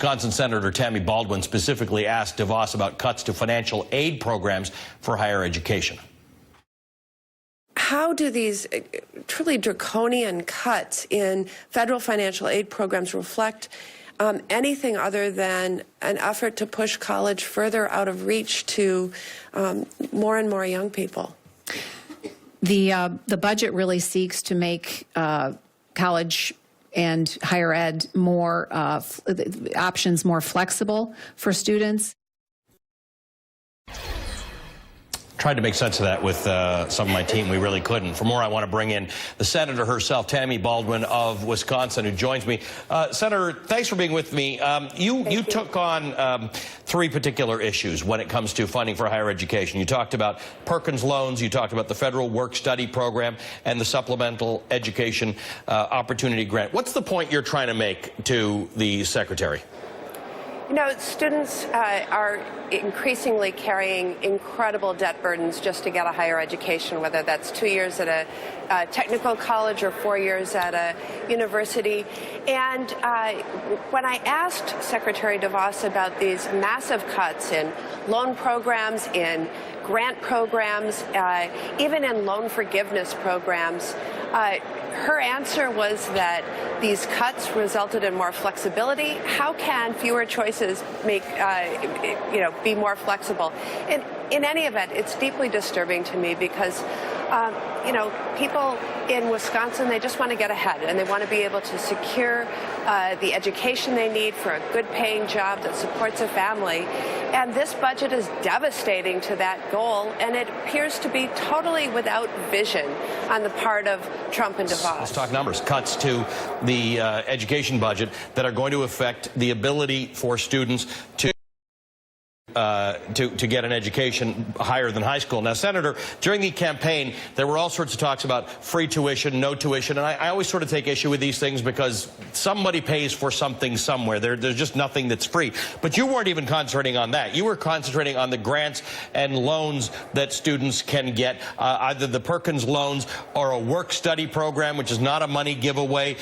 Wisconsin Senator Tammy Baldwin specifically asked DeVos about cuts to financial aid programs for higher education. How do these truly draconian cuts in federal financial aid programs reflect anything other than an effort to push college further out of reach to more and more young people? The budget really seeks to make college and higher ed more options more flexible for students. Tried to make sense of that with some of my team. We really couldn't. For more, I want to bring in the senator herself, Tammy Baldwin of Wisconsin, who joins me. Senator, thanks for being with me. You took on three particular issues when it comes to funding for higher education. You talked about Perkins loans, you talked about the federal work-study program, and the supplemental education opportunity grant. What's the point you're trying to make to the secretary? You know, students are increasingly carrying incredible debt burdens just to get a higher education, whether that's 2 years at a technical college or 4 years at a university. And when I asked Secretary DeVos about these massive cuts in loan programs, in grant programs, even in loan forgiveness programs, her answer was that these cuts resulted in more flexibility. How can fewer choices make, be more flexible? In any event, it's deeply disturbing to me because, people in Wisconsin, they just want to get ahead and they want to be able to secure the education they need for a good-paying job that supports a family. And this budget is devastating to that goal, and it appears to be totally without vision on the part of Trump and DeVos. Let's talk numbers. Cuts to the education budget that are going to affect the ability for students to get an education higher than high school. Now, Senator, during the campaign, there were all sorts of talks about free tuition, no tuition, and I always sort of take issue with these things because somebody pays for something somewhere. There's just nothing that's free. But you weren't even concentrating on that. You were concentrating on the grants and loans that students can get, either the Perkins loans or a work-study program, which is not a money giveaway,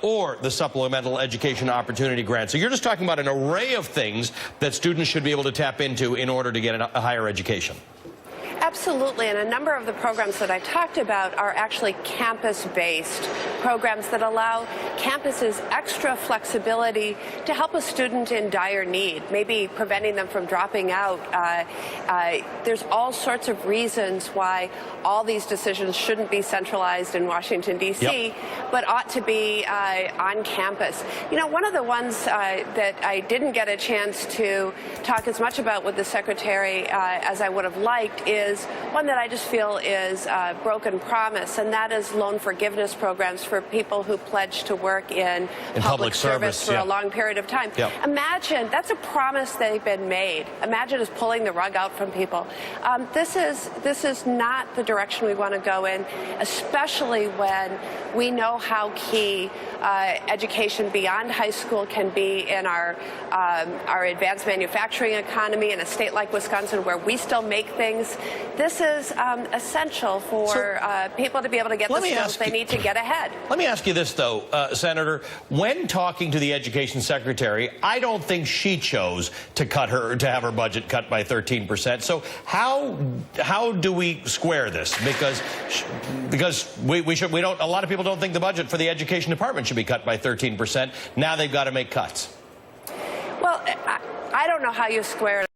or the supplemental education opportunity grant. So you're just talking about an array of things that students should be able to tap into in order to get a higher education. Absolutely, and a number of the programs that I talked about are actually campus-based programs that allow campuses extra flexibility to help a student in dire need, maybe preventing them from dropping out. There's all sorts of reasons why all these decisions shouldn't be centralized in Washington, D.C., but ought to be on campus. You know, one of the ones that I didn't get a chance to talk as much about with the Secretary as I would have liked is one that I just feel is a broken promise, and that is loan forgiveness programs for people who pledge to work in public service for a long period of time. Imagine, that's a promise they've been made. Imagine us pulling the rug out from people. This is not the direction we want to go in, especially when we know how key education beyond high school can be in our advanced manufacturing economy in a state like Wisconsin where we still make things. This is essential for people to be able to get the skills they need to get ahead. Let me ask you this, though, Senator. When talking to the Education Secretary, I don't think she chose to have her budget cut by 13%. So how do we square this? Because a lot of people don't think the budget for the Education Department should be cut by 13%. Now they've got to make cuts. Well, I don't know how you square it.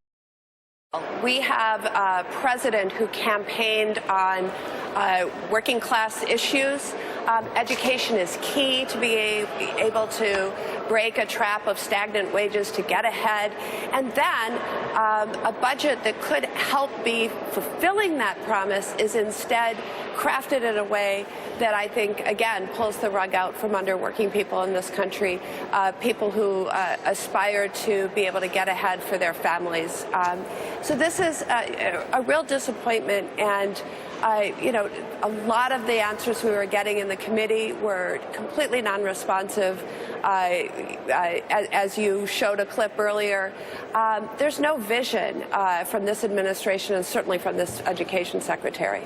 We have a president who campaigned on working class issues. Education is key to be able to break a trap of stagnant wages to get ahead. And then a budget that could help be fulfilling that promise is instead crafted in a way that I think, again, pulls the rug out from under working people in this country, people who aspire to be able to get ahead for their families. So this is a real disappointment, and a lot of the answers we were getting in the committee were completely non-responsive. As you showed a clip earlier, there's no vision from this administration and certainly from this education secretary.